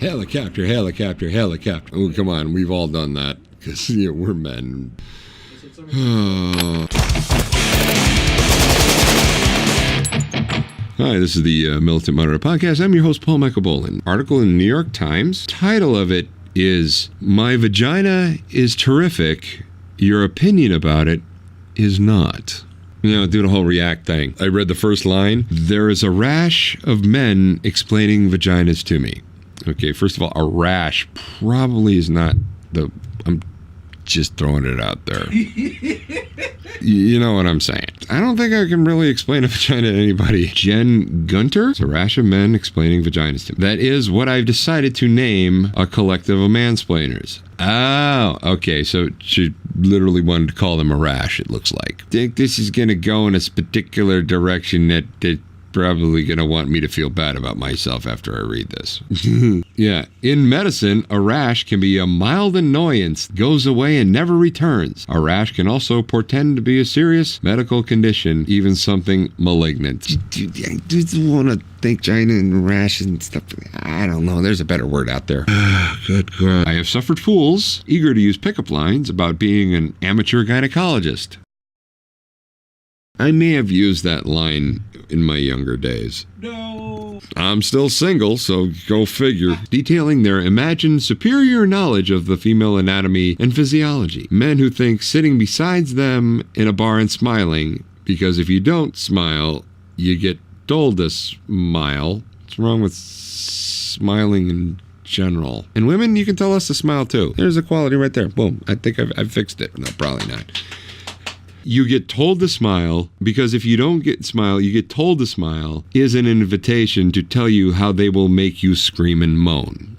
Helicopter, helicopter, helicopter. Oh, come on, we've all done that because we're men. Hi, this is the Militant Moderate Podcast. I'm your host, Paul Michael Bolin. Article in the New York Times. Title of it is, "My vagina is terrific. Your opinion about it is not." Do the whole react thing. I read the first line. "There is a rash of men explaining vaginas to me." Okay, first of all, a rash probably is not I'm just throwing it out there. You know what I'm saying. I don't think I can really explain a vagina to anybody. Jen Gunter? It's a rash of men explaining vaginas to me. That is what I've decided to name a collective of mansplainers. Oh, okay, so she literally wanted to call them a rash, it looks like. I think this is going to go in a particular direction that probably going to want me to feel bad about myself after I read this. Yeah. In medicine, a rash can be a mild annoyance, goes away and never returns. A rash can also portend to be a serious medical condition, even something malignant. I just want to think vagina and rash and stuff. I don't know. There's a better word out there. Good God. I have suffered fools eager to use pickup lines about being an amateur gynecologist. I may have used that line in my younger days. No. I'm still single, so go figure. Detailing their imagined superior knowledge of the female anatomy and physiology. Men who think sitting beside them in a bar and smiling, because if you don't smile, you get told to smile. What's wrong with smiling in general? And women, you can tell us to smile too. There's equality right there. Boom. I think I've fixed it. No, probably not. You get told to smile, because if you don't you get told to smile is an invitation to tell you how they will make you scream and moan.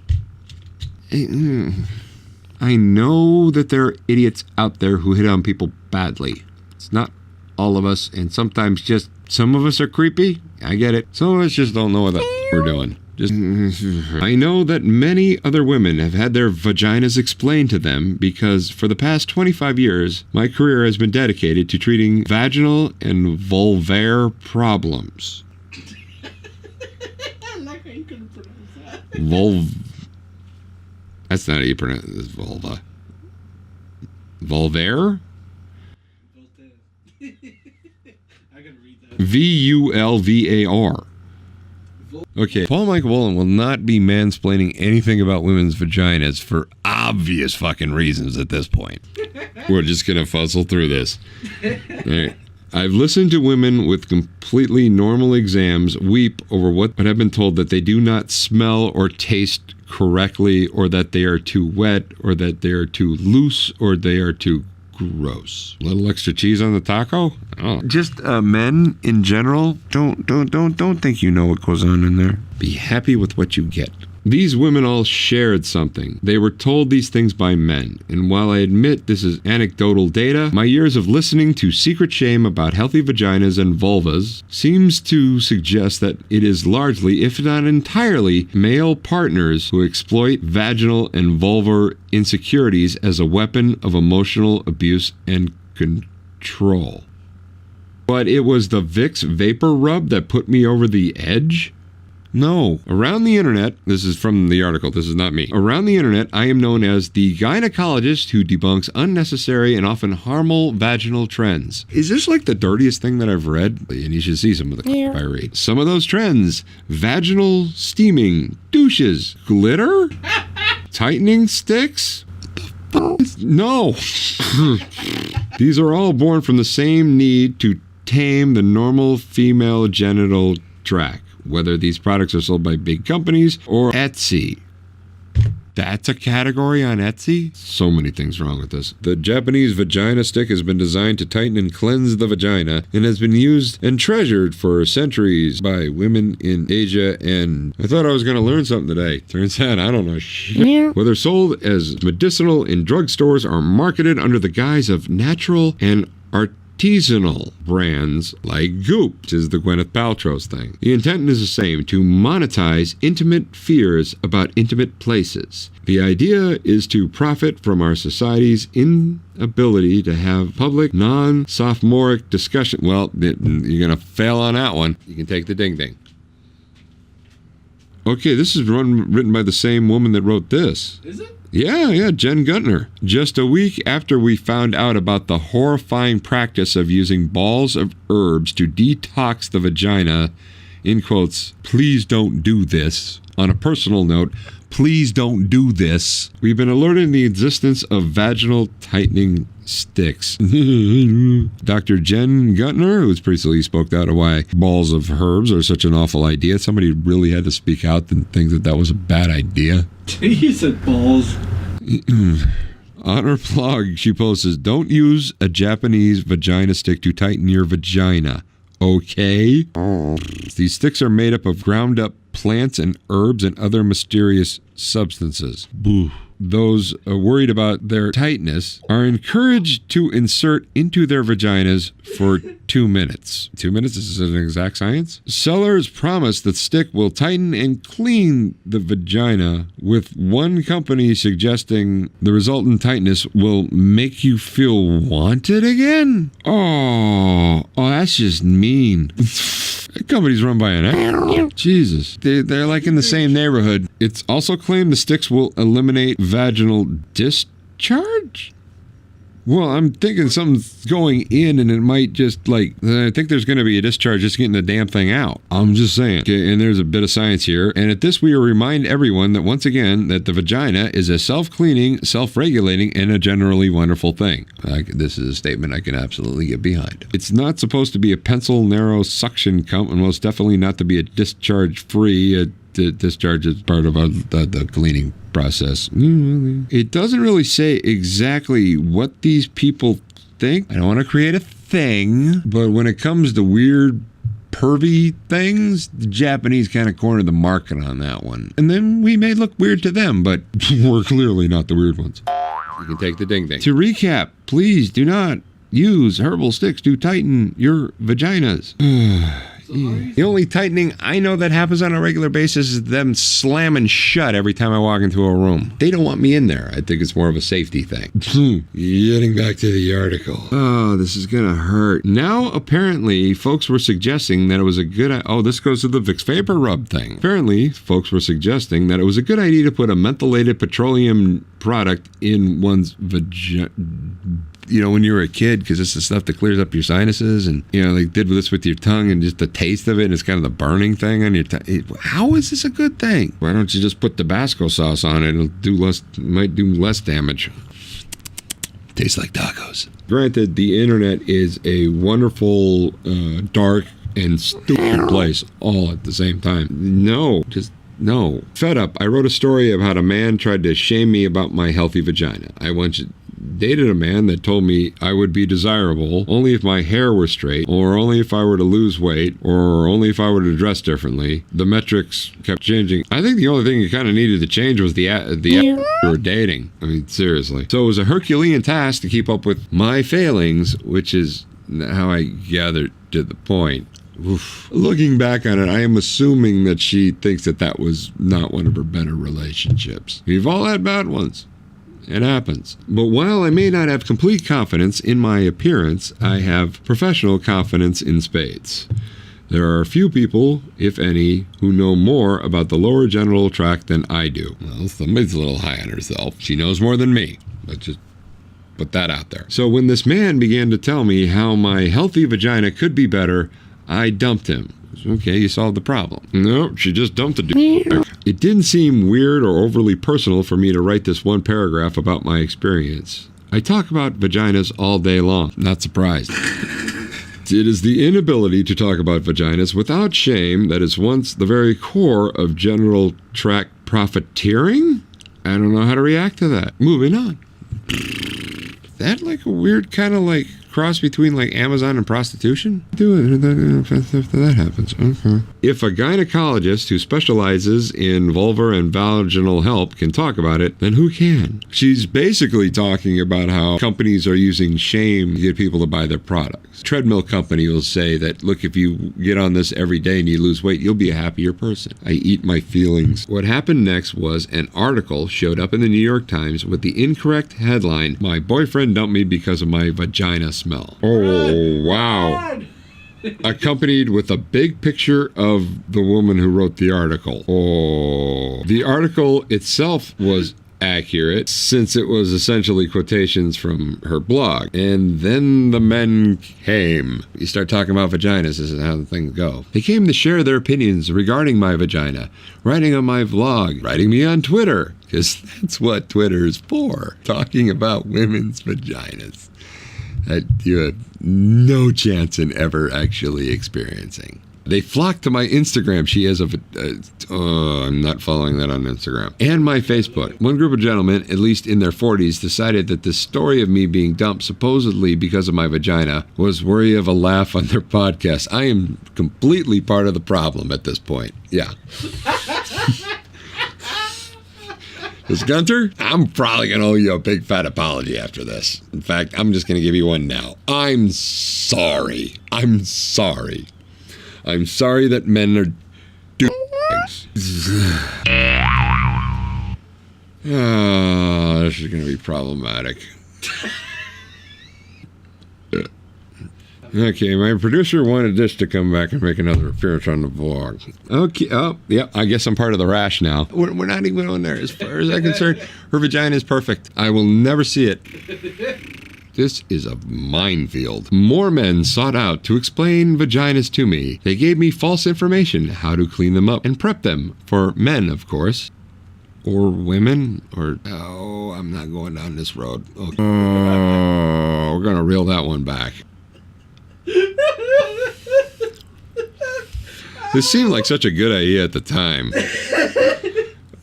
I know that there are idiots out there who hit on people badly. It's not all of us, and sometimes just some of us are creepy. I get it. Some of us just don't know what we're doing. I know that many other women have had their vaginas explained to them because for the past 25 years, my career has been dedicated to treating vaginal and vulvar problems. I like how you couldn't pronounce that. That's not how you pronounce this. Vulva. Vulvar? I gotta read that. VULVAR. Okay, Paul Michael Bolin will not be mansplaining anything about women's vaginas for obvious fucking reasons at this point. We're just gonna fuzzle through this. All right. I've listened to women with completely normal exams weep over what have been told that they do not smell or taste correctly, or that they are too wet, or that they are too loose, or they are too gross. A little extra cheese on the taco? Oh. Just men in general, don't think you know what goes on in there. Be happy with what you get. These women all shared something. They were told these things by men. And while I admit this is anecdotal data, my years of listening to secret shame about healthy vaginas and vulvas seems to suggest that it is largely, if not entirely, male partners who exploit vaginal and vulvar insecurities as a weapon of emotional abuse and control. But it was the Vicks Vapor Rub that put me over the edge? No. Around the internet, this is from the article, this is not me. Around the internet, I am known as the gynecologist who debunks unnecessary and often harmful vaginal trends. Is this like the dirtiest thing that I've read? And you should see some of the crap I read. Some of those trends: vaginal steaming, douches, glitter, tightening sticks. What the fuck? No. These are all born from the same need to tame the normal female genital tract, whether these products are sold by big companies or Etsy. That's a category on Etsy? So many things wrong with this. The Japanese vagina stick has been designed to tighten and cleanse the vagina and has been used and treasured for centuries by women in Asia, and I thought I was going to learn something today. Turns out I don't know shit. Whether sold as medicinal in drugstores or marketed under the guise of natural and artisanal brands like Goop, which is the Gwyneth Paltrow's thing. The intent is the same: to monetize intimate fears about intimate places. The idea is to profit from our society's inability to have public, non-sophomoric discussion. Well, you're going to fail on that one. You can take the ding-ding. Okay, this is written by the same woman that wrote this. Is it? Yeah, Jen Guntner. Just a week after we found out about the horrifying practice of using balls of herbs to detox the vagina, in quotes, please don't do this. On a personal note, please don't do this. We've been alerted to the existence of vaginal tightening sticks. Dr. Jen Guntner, who was previously spoke out of why balls of herbs are such an awful idea. Somebody really had to speak out and think that was a bad idea. You said balls. On her blog, she posts, don't use a Japanese vagina stick to tighten your vagina. Okay? These sticks are made up of ground up plants and herbs and other mysterious substances. Boo. Those worried about their tightness are encouraged to insert into their vaginas for 2 minutes. 2 minutes? Is this an exact science? Sellers promise the stick will tighten and clean the vagina, with one company suggesting the resultant tightness will make you feel wanted again? Oh, that's just mean. That company's run by an ass. Jesus. They're like in the same neighborhood. It's also claimed the sticks will eliminate vaginal discharge? Well, I'm thinking something's going in and it might just I think there's going to be a discharge just getting the damn thing out. I'm just saying. Okay, and there's a bit of science here. And at this, we will remind everyone that once again, that the vagina is a self-cleaning, self-regulating, and a generally wonderful thing. This is a statement I can absolutely get behind. It's not supposed to be a pencil narrow suction cup, and most definitely not to be a discharge-free. Discharge is part of the cleaning process. It doesn't really say exactly what these people think. I don't want to create a thing, but when it comes to weird, pervy things, the Japanese kind of cornered the market on that one. And then we may look weird to them, but we're clearly not the weird ones. You can take the ding-ding. To recap, please do not use herbal sticks to tighten your vaginas. The only tightening I know that happens on a regular basis is them slamming shut every time I walk into a room. They don't want me in there. I think it's more of a safety thing. Getting back to the article. Oh, this is gonna hurt. Now, apparently, folks were suggesting that it was a good... Oh, this goes to the Vicks Vapor Rub thing. Apparently, folks were suggesting that it was a good idea to put a mentholated petroleum product in one's vagina... when you were a kid, because it's the stuff that clears up your sinuses, and they did this with your tongue, and just the taste of it, and it's kind of the burning thing on your tongue. How is this a good thing? Why don't you just put Tabasco sauce on it? Might do less damage. Tastes like tacos. Granted, the internet is a wonderful, dark, and stupid place all at the same time. No. Fed up, I wrote a story about a man tried to shame me about my healthy vagina. I once dated a man that told me I would be desirable only if my hair were straight, or only if I were to lose weight, or only if I were to dress differently. The metrics kept changing. I think the only thing you kind of needed to change was the you were dating. I mean, seriously. So it was a Herculean task to keep up with my failings, which is how I gathered to the point. Oof. Looking back on it, I am assuming that she thinks that was not one of her better relationships. We've all had bad ones. It happens. But while I may not have complete confidence in my appearance, I have professional confidence in spades. There are a few people, if any, who know more about the lower genital tract than I do. Well, somebody's a little high on herself. She knows more than me. Let's just put that out there. So when this man began to tell me how my healthy vagina could be better, I dumped him. Okay, you solved the problem. No, she just dumped the dude. It didn't seem weird or overly personal for me to write this one paragraph about my experience. I talk about vaginas all day long. Not surprised. It is the inability to talk about vaginas without shame that is once the very core of genital tract profiteering? I don't know how to react to that. Moving on. Is that like a weird kind of like cross between like Amazon and prostitution? Do it if that happens. Okay. If a gynecologist who specializes in vulvar and vaginal health can talk about it, then who can? She's basically talking about how companies are using shame to get people to buy their products. Treadmill company will say that, look, if you get on this every day and you lose weight, you'll be a happier person. I eat my feelings. What happened next was an article showed up in the New York Times with the incorrect headline, "My boyfriend dumped me because of my vagina smell." Oh, wow. accompanied with a big picture of the woman who wrote the article. Oh, the article itself was accurate since it was essentially quotations from her blog. And then the men came. You start talking about vaginas, this is how the things go. They came to share their opinions regarding my vagina, writing on my vlog, writing me on Twitter, because that's what Twitter is for, talking about women's vaginas that you have no chance in ever actually experiencing. They flocked to my Instagram. She has I'm not following that on Instagram. And my Facebook. One group of gentlemen, at least in their 40s, decided that the story of me being dumped supposedly because of my vagina was worthy of a laugh on their podcast. I am completely part of the problem at this point. Yeah. This Gunter, I'm probably going to owe you a big fat apology after this. In fact, I'm just going to give you one now. I'm sorry. I'm sorry. I'm sorry that men are douchebags. Oh, this is going to be problematic. Okay, my producer wanted this to come back and make another appearance on the vlog. Okay, oh, yeah, I guess I'm part of the rash now. We're not even on there. As far as I'm concerned, her vagina is perfect. I will never see it. This is a minefield. More men sought out to explain vaginas to me. They gave me false information, how to clean them up and prep them. For men, of course. Or women, or... Oh, I'm not going down this road. Okay. Oh, we're going to reel that one back. This seemed like such a good idea at the time.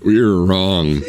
We were wrong.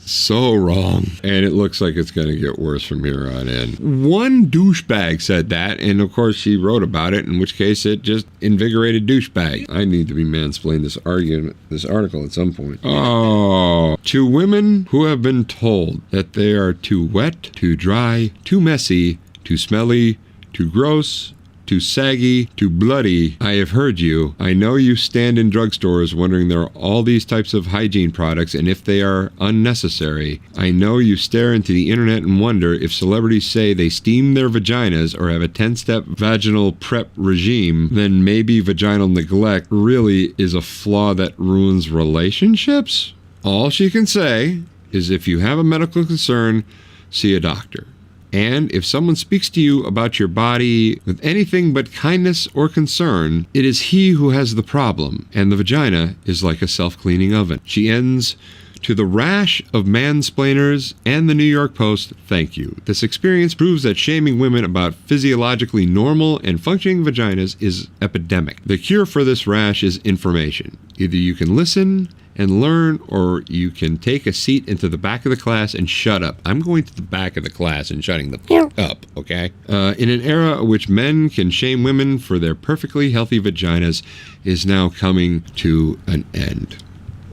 So wrong. And it looks like it's going to get worse from here on in. One douchebag said that, and of course she wrote about it, in which case it just invigorated douchebag. I need to be mansplained this article at some point. Oh. To women who have been told that they are too wet, too dry, too messy, too smelly, too gross, too saggy, too bloody, I have heard you. I know you stand in drugstores wondering there are all these types of hygiene products and if they are unnecessary. I know you stare into the internet and wonder if celebrities say they steam their vaginas or have a 10-step vaginal prep regime, then maybe vaginal neglect really is a flaw that ruins relationships? All she can say is if you have a medical concern, see a doctor. And if someone speaks to you about your body with anything but kindness or concern, it is he who has the problem, and the vagina is like a self-cleaning oven. She ends, to the rash of mansplainers and the New York Post, thank you. This experience proves that shaming women about physiologically normal and functioning vaginas is epidemic. The cure for this rash is information. Either you can listen and learn, or you can take a seat into the back of the class and shut up. I'm going to the back of the class and shutting the f*** up, okay? In an era in which men can shame women for their perfectly healthy vaginas is now coming to an end.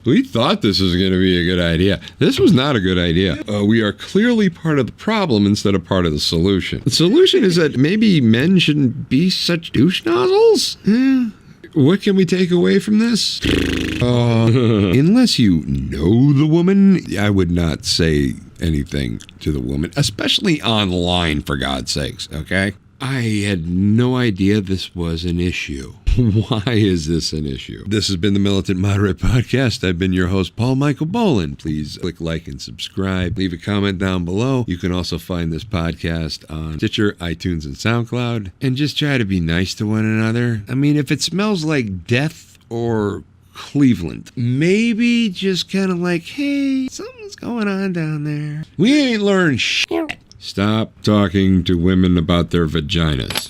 We thought this was going to be a good idea. This was not a good idea. We are clearly part of the problem instead of part of the solution. The solution is that maybe men shouldn't be such douche nozzles? What can we take away from this? Unless you know the woman, I would not say anything to the woman, especially online, for God's sakes, okay? I had no idea this was an issue. Why is this an issue? This has been the Militant Moderate Podcast. I've been your host, Paul Michael Bolin. Please click like and subscribe. Leave a comment down below. You can also find this podcast on Stitcher, iTunes, and SoundCloud. And just try to be nice to one another. I mean, if it smells like death or Cleveland, maybe just kind of like, hey, something's going on down there. We ain't learned shit. Stop talking to women about their vaginas.